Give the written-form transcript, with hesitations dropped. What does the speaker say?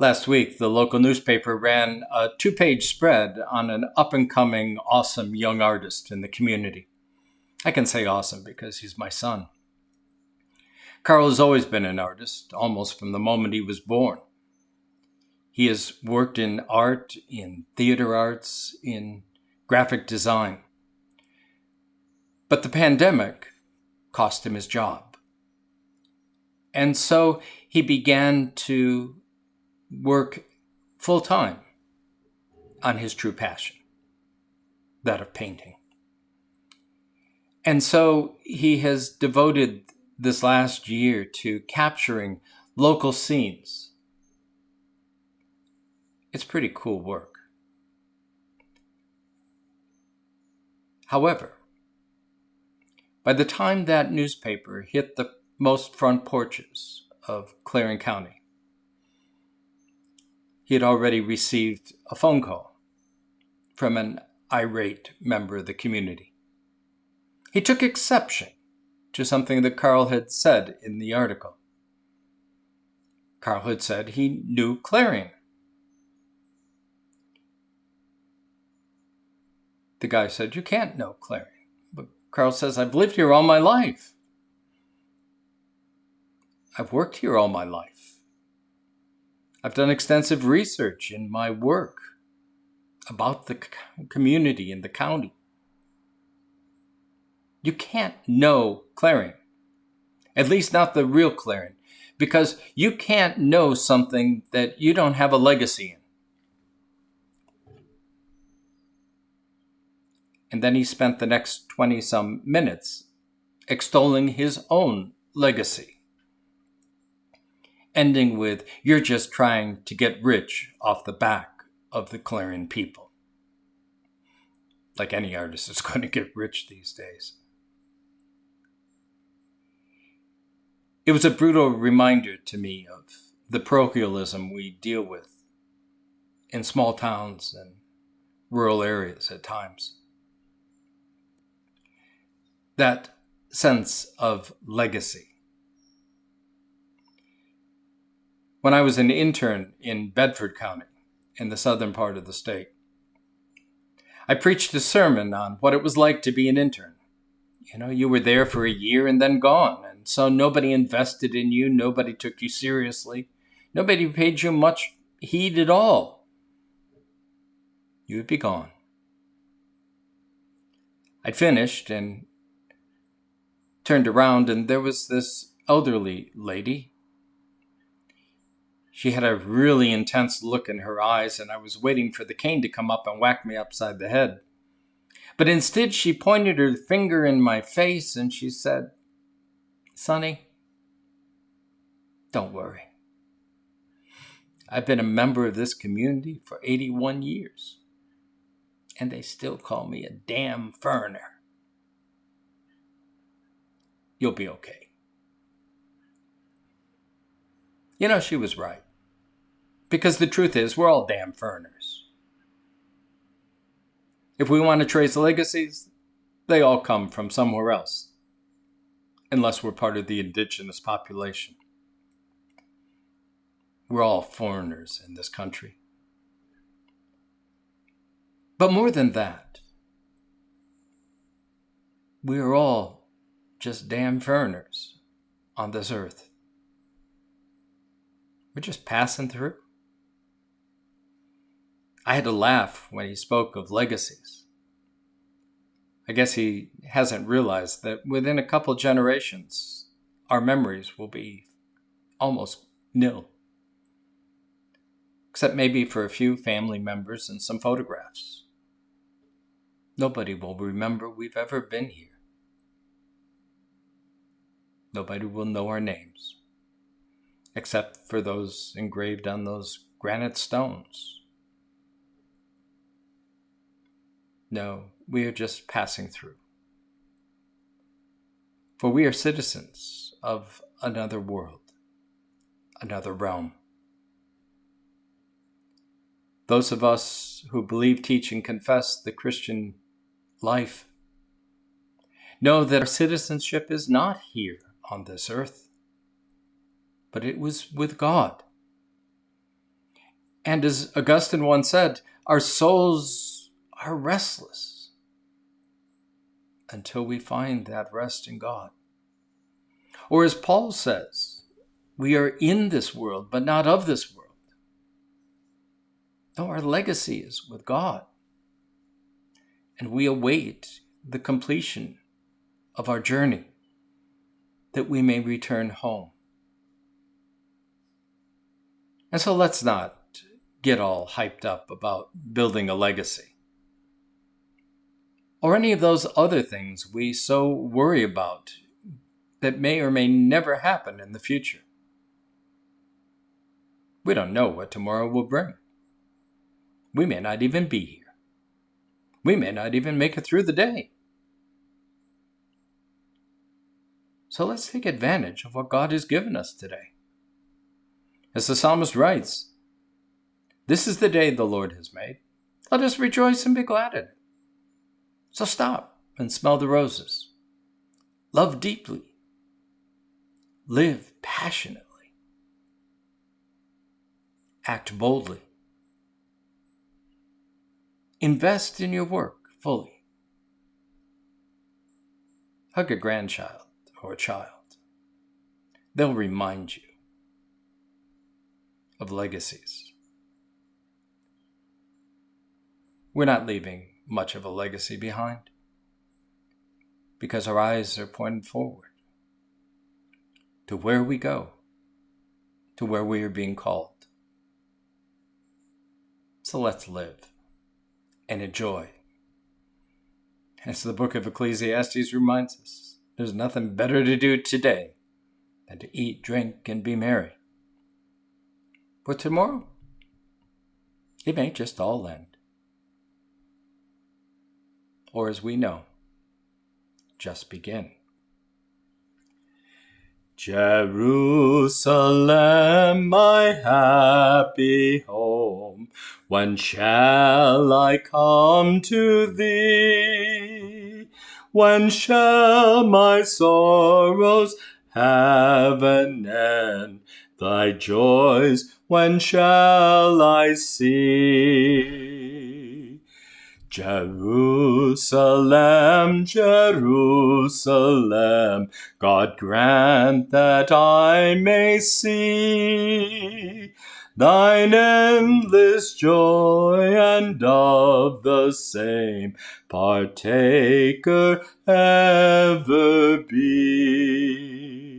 Last week, the local newspaper ran a 2-page spread on an up-and-coming, awesome young artist in the community. I can say awesome because he's my son. Carl has always been an artist, almost from the moment he was born. He has worked in art, in theater arts, in graphic design. But the pandemic cost him his job. And so he began to work full-time on his true passion, that of painting. And so he has devoted this last year to capturing local scenes. It's pretty cool work. However, by the time that newspaper hit the most front porches of Clarion County, he had already received a phone call from an irate member of the community. He took exception to something that Carl had said in the article. Carl had said he knew Clarion. The guy said, "You can't know Clarion." But Carl says, "I've lived here all my life. I've worked here all my life. I've done extensive research in my work about the community and the county. You can't know Clarion, at least not the real Clarion, because you can't know something that you don't have a legacy in." And then he spent the next 20-some minutes extolling his own legacy, ending with, "You're just trying to get rich off the back of the Clarion people." Like any artist is going to get rich these days. It was a brutal reminder to me of the parochialism we deal with in small towns and rural areas at times. That sense of legacy. When I was an intern in Bedford County, in the southern part of the state, I preached a sermon on what it was like to be an intern. You were there for a year and then gone, and so nobody invested in you, nobody took you seriously, nobody paid you much heed at all. You would be gone. I'd finished and turned around, and there was this elderly lady. She had a really intense look in her eyes, and I was waiting for the cane to come up and whack me upside the head. But instead, she pointed her finger in my face and she said, "Sonny, don't worry. I've been a member of this community for 81 years, and they still call me a damn foreigner. You'll be okay." She was right. Because the truth is, we're all damn foreigners. If we want to trace legacies, they all come from somewhere else, unless we're part of the indigenous population. We're all foreigners in this country. But more than that, we are all just damn foreigners on this earth. We're just passing through. I had to laugh when he spoke of legacies. I guess he hasn't realized that within a couple generations, our memories will be almost nil. Except maybe for a few family members and some photographs. Nobody will remember we've ever been here. Nobody will know our names, except for those engraved on those granite stones. No, we are just passing through. For we are citizens of another world, another realm. Those of us who believe, teach, and confess the Christian life know that our citizenship is not here on this earth, but it was with God. And as Augustine once said, our souls are restless until we find that rest in God. Or as Paul says, we are in this world, but not of this world. No, our legacy is with God. And we await the completion of our journey that we may return home. And so let's not get all hyped up about building a legacy or any of those other things we so worry about that may or may never happen in the future. We don't know what tomorrow will bring. We may not even be here. We may not even make it through the day. So let's take advantage of what God has given us today. As the psalmist writes, "This is the day the Lord has made. Let us rejoice and be glad in it." So stop and smell the roses. Love deeply. Live passionately. Act boldly. Invest in your work fully. Hug a grandchild or a child. They'll remind you of legacies. We're not leaving much of a legacy behind because our eyes are pointed forward to where we go, to where we are being called. So let's live and enjoy. As the book of Ecclesiastes reminds us, there's nothing better to do today than to eat, drink, and be merry. But tomorrow, it may just all end. Or as we know, just begin. Jerusalem, my happy home, when shall I come to thee? When shall my sorrows have an end? Thy joys, when shall I see? Jerusalem, Jerusalem, God grant that I may see thine endless joy, and of the same partaker ever be.